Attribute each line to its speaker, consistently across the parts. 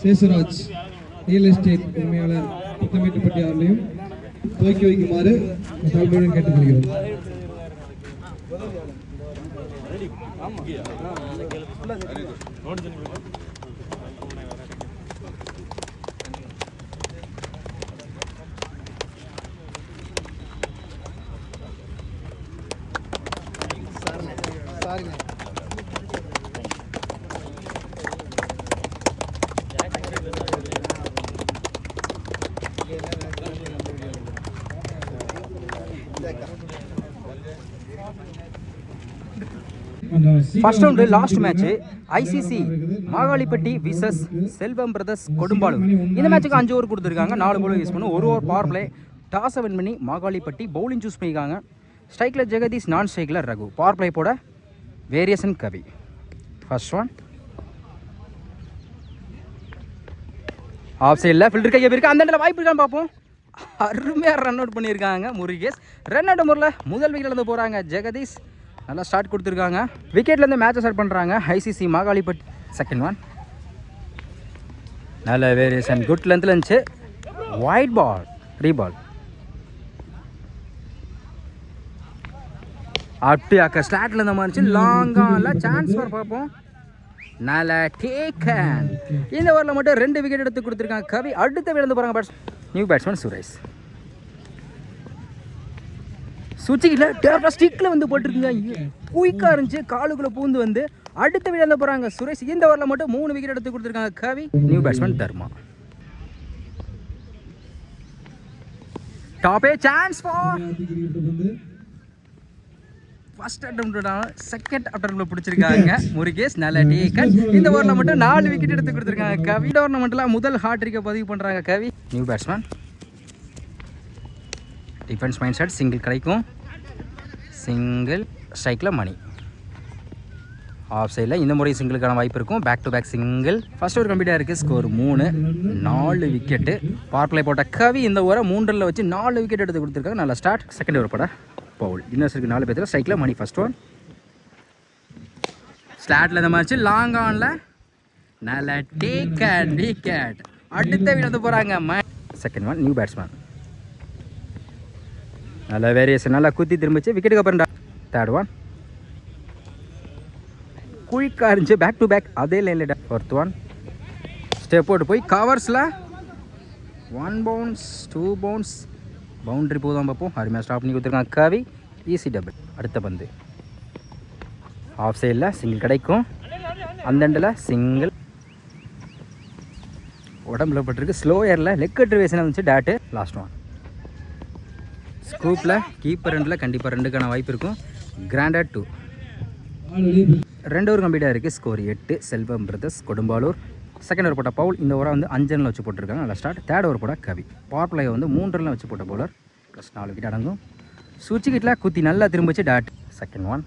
Speaker 1: Sesuraj real estate உரிமையாளர் புத்தமேட்டுப்பட்டி அவர்களையும் துவக்கி வைக்குமாறு தாழ்மையுடன் கேட்டுக்கொள்கிறோம்.
Speaker 2: First round last match ICC Magalipatti versus Selvam brothers Kodumbalur. இந்த மேட்சுக்கு 5 ஓவர் கொடுத்துருக்காங்க. 4 bowler யூஸ் பண்ணி 1 ஓவர் பவர் பிளே. டாஸை வின் பண்ணி மாகாளிப்பட்டி பவுலிங் சூஸ் பண்ணியிருக்காங்க. ஸ்ட்ரைக்கில் ஜெகதீஷ், நான் ஸ்ட்ரைக்கில் ரகு. பவர் பிளே போட variation Kavi. First one off சைடில் ஃபில்டர் கையை போயிருக்கு. அந்த இடத்துல வாய்ப்பு இருக்கான்னு பார்ப்போம். அருமையாக ரன் அவுட் பண்ணியிருக்காங்க முருகேஷ். ரன் அவுட் முறையில் முதல் விக்கெட்லேருந்து போகிறாங்க ஜெகதீஷ். நல்லா ஸ்டார்ட் கொடுத்துருக்காங்க. விக்கெட்லேருந்து மேட்சை ஸ்டார்ட் பண்ணுறாங்க ஐசிசி மாகாளிப்பட்டி. செகண்ட் ஒன் நல்ல வேரியேஷன், குட் லென்த்தில் இருந்துச்சு. White ball, ரீபால். அப்படி அக்கா ஸ்டார்ட்ல இருந்த மாதிரி இருந்துச்சு. லாங்காக சான்ஸ் வர பார்ப்போம். நல்ல டேக்கன். இந்த ஓவரில் மட்டும் 2 விக்கெட் எடுத்து கொடுத்துருக்காங்க கவி. அடுத்த விழுந்து போகிறாங்க நியூ பேட்ஸ்மேன் சுரேஷ். சுவிட்சில் டேரக்டாக ஸ்டிக்கில் வந்து போட்டிருக்குங்க. குயிக்காக இருந்துச்சு, காலுக்குள்ளே பூந்து வந்து அடுத்த விழுந்து போகிறாங்க சுரேஷ். இந்த ஓவரில் மட்டும் 3 விக்கெட் எடுத்து கொடுத்துருக்காங்க கவி. New batsman Dharma. டாப்பே chance for first attempt, second அட்டெம்ப்ட்ல பிடிச்சிருக்காங்க முருகேஷ். நல்ல டேக்கன். இந்த ஓவரில் மட்டும் 4 விக்கெட் எடுத்து கொடுத்துருக்காங்க கவி. டோர்னமெண்ட்டில் முதல் ஹாட்ரிக்கை பதிவு பண்ணுறாங்க Kavi. New batsman defence mind set. Single கிடைக்கும். சிங்கிள் ஸ்ட்ரைக்கில் மணி. ஆஃப் சைடில் இந்த முறை சிங்கிளுக்கான வாய்ப்பு இருக்கும். Back to back single. First over கம்ப்ளீட்டாக இருக்குது. ஸ்கோர் 3. 4 விக்கெட்டு. பவர் பிளே போட்ட கவி இந்த ஓவரை 3 ரன்ல வச்சு 4 விக்கெட் எடுத்து கொடுத்துருக்காங்க. நல்லா ஸ்டார்ட். செகண்ட் ஓவர் போட பவுல். இன்னர்ஸுக்கு 4 பேர். ஸ்ட்ரைக்கில் மணி. ஃபர்ஸ்ட் ஒன் ஸ்லாட்டில் இந்த மாதிரி லாங் ஆனில் நல்ல டேக்கன் விக்கெட். அடுத்த விழுந்து போகிறாங்க. Second one new batsman. நல்ல வேரியேஷன், நல்லா குத்தி திரும்பிச்சு. விக்கெட்டுக்கு அப்புறம் தேர்ட் ஒன் குயிக்காக இருந்துச்சு. பேக் டு பேக் அதே லைனில். ஃபோர்த் ஒன் ஸ்டெப் போட்டு போய் கவர்ஸில் 1 பவுன்ஸ் 2 பவுன்ஸ் பவுண்ட்ரி போதும் பார்ப்போம். அருமையாக ஸ்டாப் பண்ணி கொடுத்துருக்காங்க கவி. Easy double. அடுத்த பந்து ஆஃப் சைடில் சிங்கிள் கிடைக்கும். அந்த எண்டில் சிங்கிள். உடம்புல பட்டிருக்கு. ஸ்லோ ஏரில் லெக் ட்ரிவேஷன் வந்துச்சு. டேட்டு. லாஸ்ட் ஒன் ஸ்கூப்பில் கீப்பர் ரெண்டில் கண்டிப்பாக 2க்கான வாய்ப்பு இருக்கும். கிராண்டட் 2. 2 ஓவர் கம்ப்ளீட்டாக இருக்குது. ஸ்கோர் 8. செல்வம் பிரதர்ஸ் கொடும்பாலூர். செகண்ட் ஓவர் போட்ட பவுல். இந்த ஓவரை வந்து 5 ரன்ல வச்சு போட்டிருக்காங்க. நல்லா ஸ்டார்ட். தேர்ட் ஓவர் போட கவி. பவர் பிளே வந்து 3 ரன்ல வச்சு போட்ட பவுலர். ப்ளஸ் 4 விக்கெட் அடங்கும். சுவிட்ச் கிட்டில் குத்தி நல்லா திரும்பிச்சு. டாட். செகண்ட் ஒன்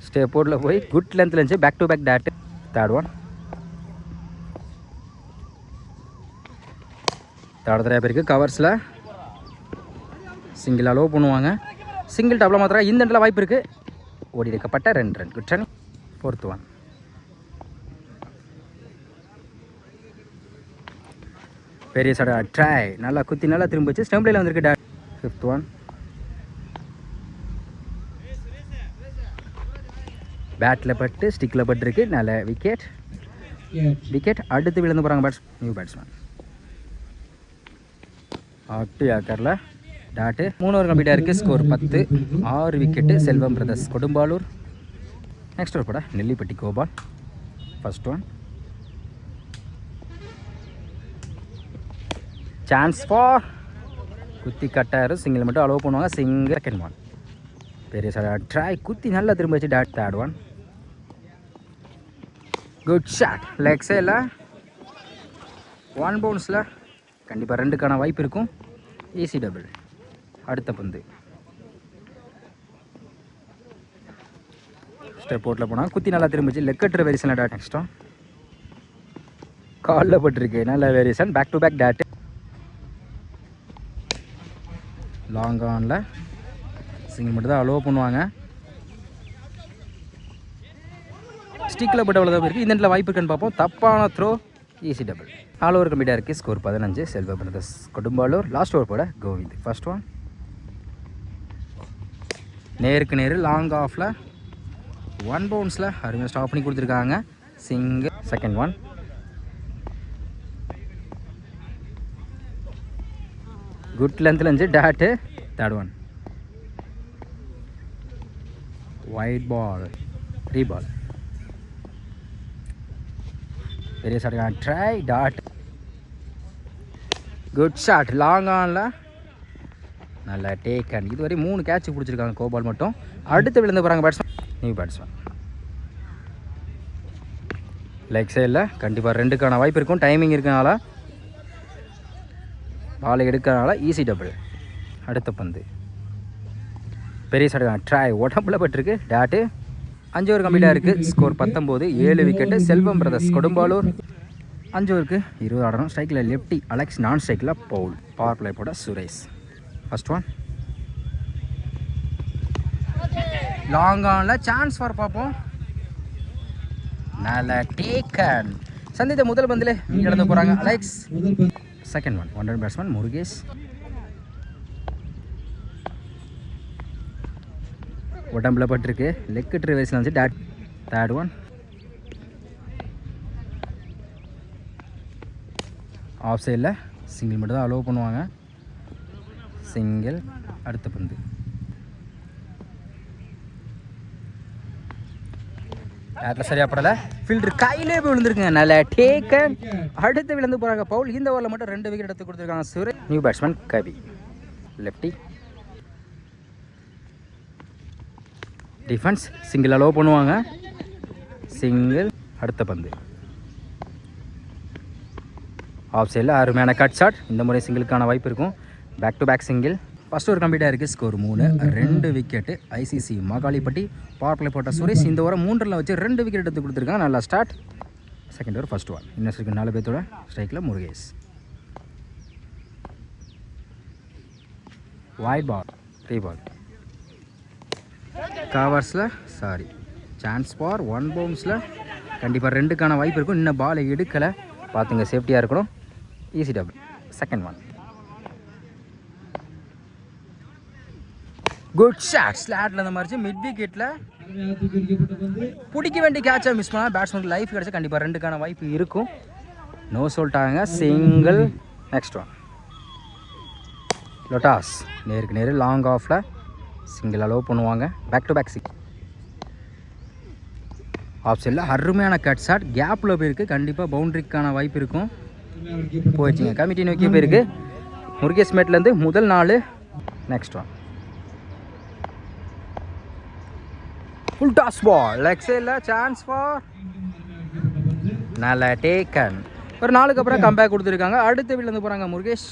Speaker 2: ஸ்டே போர்டில் போய் குட் லென்த்தில் இருந்துச்சு. Back to back dot. Third one third தடவை பேருக்கு கவர்ஸில் சிங்கிள் அலோவ் பண்ணுவாங்க. சிங்கிள் டபுளாக மாத்திரம் இந்த இடத்துல வாய்ப்பு இருக்குது. ஓடி எடுக்கப்பட்ட 2 run. Good run. Fourth one பெரிய சட ட்ரை. நல்லா குத்தி நல்லா திரும்பிச்சு. ஸ்டம்பில் வந்திருக்கு. டாட். ஃபிஃப்த் ஒன் பேட்டில் பட்டு ஸ்டிக்கில் பட்டுருக்கு. நல்ல விக்கெட். விக்கெட். அடுத்து விழுந்து போகிறாங்க நியூ பேட்ஸ்மேன். ஆட்டு ஆக்கரில் டாட்டு. 3 ஓவர் கம்ப்ளீட்டாக இருக்குது. Score 10. 6 wicket. Selvam brothers Kodumbalur. Next over போட Nellipatti Gopal. First one chance for குத்தி கட்டாயிரும். சிங்கிள் மட்டும் அலோவ் பண்ணுவாங்க. சிங்கிள். செகண்ட் ஒன் பெரிய சார் ட்ரை குத்தி நல்லா திரும்ப வச்சு dot. Third one good shot. Leg சைடில் 1 பவுன்ஸில் கண்டிப்பாக 2க்கான வாய்ப்பு இருக்கும். Easy double. அடுத்த பந்து ஸ்டெப் போட்டில் போனால் குத்தி நல்லா திரும்பிச்சு. லெக் கட்டுற வேரியேஷனில் டாட். நெக்ஸ்ட்டா காலில் பட்டிருக்கு. நல்ல variation. Back to back dot. Long ஆனில் சிங்கிள் மட்டும் தான் அலோவ் பண்ணுவாங்க. ஸ்டிக்கில் போட்டு அவ்வளோதான் இருக்குது. இந்த இடத்துல வாய்ப்பு இருக்குன்னு பார்ப்போம். தப்பான throw, easy double. All over கம்ப்ளீட்டாக இருக்குது. ஸ்கோர் 15. செல்வ பிரதர்ஸ் கொடும்பாலூர். லாஸ்ட் ஓவர் போட கோவிந்த். ஃபர்ஸ்ட் ஒன் நேருக்கு நேரு லாங் ஆஃபில் 1 பவுன்ஸில் அருமையாக ஸ்டாப் பண்ணி கொடுத்துருக்காங்க. சிங்கிள். செகண்ட் ஒன் குட் லென்த்தில் இருந்துச்சு. Dot. Third one wide ball. 3 ball. பெரிய shot. Try. Dot. Good shot. Long ஆனில் நல்லா டேக் அண்ட். இதுவரை 3 கேட்ச் பிடிச்சிருக்காங்க கோபால் மட்டும். அடுத்து விழுந்து போகிறாங்க பேட்ஸ்மேன். நியூ பேட்ஸ்மேன் லெக் சைடில் கண்டிப்பாக 2க்கான வாய்ப்பு இருக்கும். டைமிங் இருக்கனால பாலை எடுக்கிறனால ஈஸி டபுள். அடுத்த பந்து பெரிய ஷாட். ட்ரை. உடம்புல பட்டிருக்கு. டாட்டு. 5 ஓவர் கம்ப்ளீட்டாக இருக்குது. Score 19. 7 wicket. Selvam brothers Kodumbalur. 5 ஓவருக்கு 20 ஆடணும். ஸ்ட்ரைக்கில் லெஃப்டி அலெக்ஸ். நான் ஸ்ட்ரைக்கில் பவுல். பவர் பிளே போட சுரேஷ். ஃபர்ஸ்ட் ஒன் லாங் ஆனில் சான்ஸ் ஃபார் பார்ப்போம். நல்ல டேக்கன். சந்தித்த முதல் பந்தில் இழந்து போகிறாங்க Alex. Second one one batsman Murugesh. உடம்புல பட்டிருக்கு. லெக் ட்ரிவேஸில் வந்து டாட். தேர்ட் ஒன் ஆஃப் சைடில் சிங்கிள் மட்டும் தான் அலோவ் பண்ணுவாங்க. சிங்கிள். அடுத்த பந்து பேட்டில் சரியாக படலை. ஃபீல்டர் கையிலே போய் விழுந்துருக்குங்க. நல்ல டேக்கன். அடுத்து விழுந்து போகிறாங்க பவுல். இந்த ஓவரில் மட்டும் 2 விக்கெட் எடுத்து கொடுத்துருக்காங்க சுரேஷ். நியூ பேட்ஸ்மேன் கவி. லெஃப்டி. டிஃபென்ஸ் சிங்கிள் அலோவ் பண்ணுவாங்க. சிங்கிள். அடுத்த பந்து ஆஃப் சைடில் அருமையான கட் ஷாட். இந்த முறை சிங்கிளுக்கான வாய்ப்பு இருக்கும். Back to back single. First over கம்ப்ளீட்டாக இருக்குது. Score 3. 2 wicket. ICC Magalipatti. Power play போட்ட சுரேஷ் இந்த ஓவர் 3 ரன்ல வச்சு 2 விக்கெட் எடுத்து கொடுத்துருக்காங்க. நல்லா start. Second over first one. இன்னும் 4 பேர்த்தோட ஸ்ட்ரைக்கில் முருகேஷ். Wide ball. 3 பால். கவர்ஸில் சான்ஸ் ஃபார் 1 பவுன்ஸில் கண்டிப்பாக 2க்கான வாய்ப்பு இருக்கும். இன்னும் பாலை எடுக்கலை. பார்த்துங்க, சேஃப்டியாக இருக்கணும். Easy double. Second one good shot. ஸ்லாட்டில் இந்த மாதிரி மிட் விக்கெட்டில் பிடிக்க வேண்டிய கேட்சாக மிஸ் பண்ணால் பேட்ஸ்மேனுக்கு லைஃப் கிடச்சா கண்டிப்பாக 2க்கான வாய்ப்பு இருக்கும். நோ சொல்லிட்டாங்க. சிங்கிள். நெக்ஸ்ட் ஒன் லொட்டாஸ். நேருக்கு நேரு லாங் ஆஃபில் சிங்கிள் அலோவ் பண்ணுவாங்க. Back to back six. Off சைடில் அருமையான கட் ஷாட். கேப்பில் போயிருக்கு. கண்டிப்பாக பவுண்ட்ரிக்கான வாய்ப்பு இருக்கும். போயிடுச்சுங்க. கமிட்டி நோக்கி போயிருக்கு. முருகேஷ் மேட்லேருந்து முதல் 4. Next one full toss ball. Leg சைடில் சான்ஸ் ஃபார். நல்ல டேக்கன். ஒரு 4க்கு அப்புறம் கம்பேக் கொடுத்துருக்காங்க. அடுத்த விழுந்து போகிறாங்க முருகேஷ்.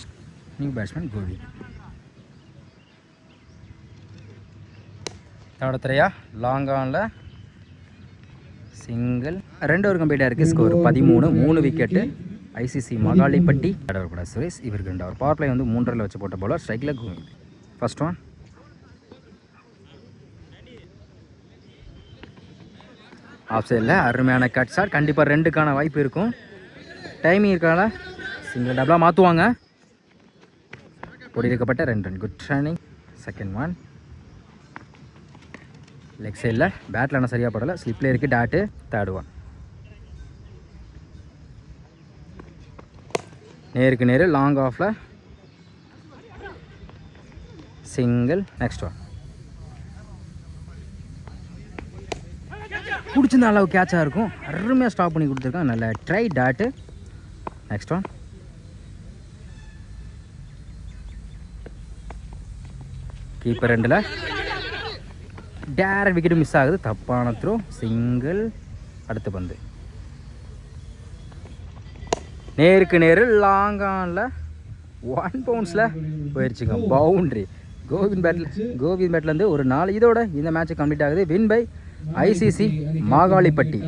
Speaker 2: New batsman Kovi. தடத்துறையா லாங் ஆனில் சிங்கிள். 2 ஓவர் கம்ப்ளீட்டாக இருக்குது. ஸ்கோர் 13. 3 விக்கெட்டு. ஐசிசி மகாலிப்பட்டி. கூட சுரேஷ். இவருக்கு 2 ஓவர். பவர் பிளே வந்து 3 ரன்ல வச்சு போட்ட பவுலர். ஸ்ட்ரைக்கில் கோவிந்த். ஃபர்ஸ்ட் ஒன் ஆஃப் சைடில் அருமையான கட் ஷாட். கண்டிப்பாக 2க்கான வாய்ப்பு இருக்கும். டைமிங் இருக்கால சிங்கிள் டபுளாக மாற்றுவாங்க. பொடி இருக்கப்பட்ட 2 run. Good running. Second one leg சைடில் பேட்டில் ஆனால் சரியாக படலை. ஸ்லிப்பில் இருக்குது. டாட்டு. தேர்ட் ஒன் நேருக்கு நேரு லாங் ஆஃபில் சிங்கிள். நெக்ஸ்ட் ஒன் பிடிச்சிருந்த அளவு கேட்சாக இருக்கும். அருமையாக ஸ்டாப் பண்ணி கொடுத்துருக்காங்க. நல்ல try. Dot. Next one keeper 2ல் டேரக்ட் விக்கெட்டு மிஸ் ஆகுது. தப்பான த்ரோ. சிங்கிள். அடுத்த பந்து நேருக்கு நேரு லாங் ஆனில் 1 பவுன்ஸில் போயிடுச்சுங்க. பவுண்ட்ரி. கோவிந்த் பேட்லேருந்து ஒரு 4. இதோட இந்த மேட்ச் கம்ப்ளீட் ஆகுது. Win by ICC Magalipatti.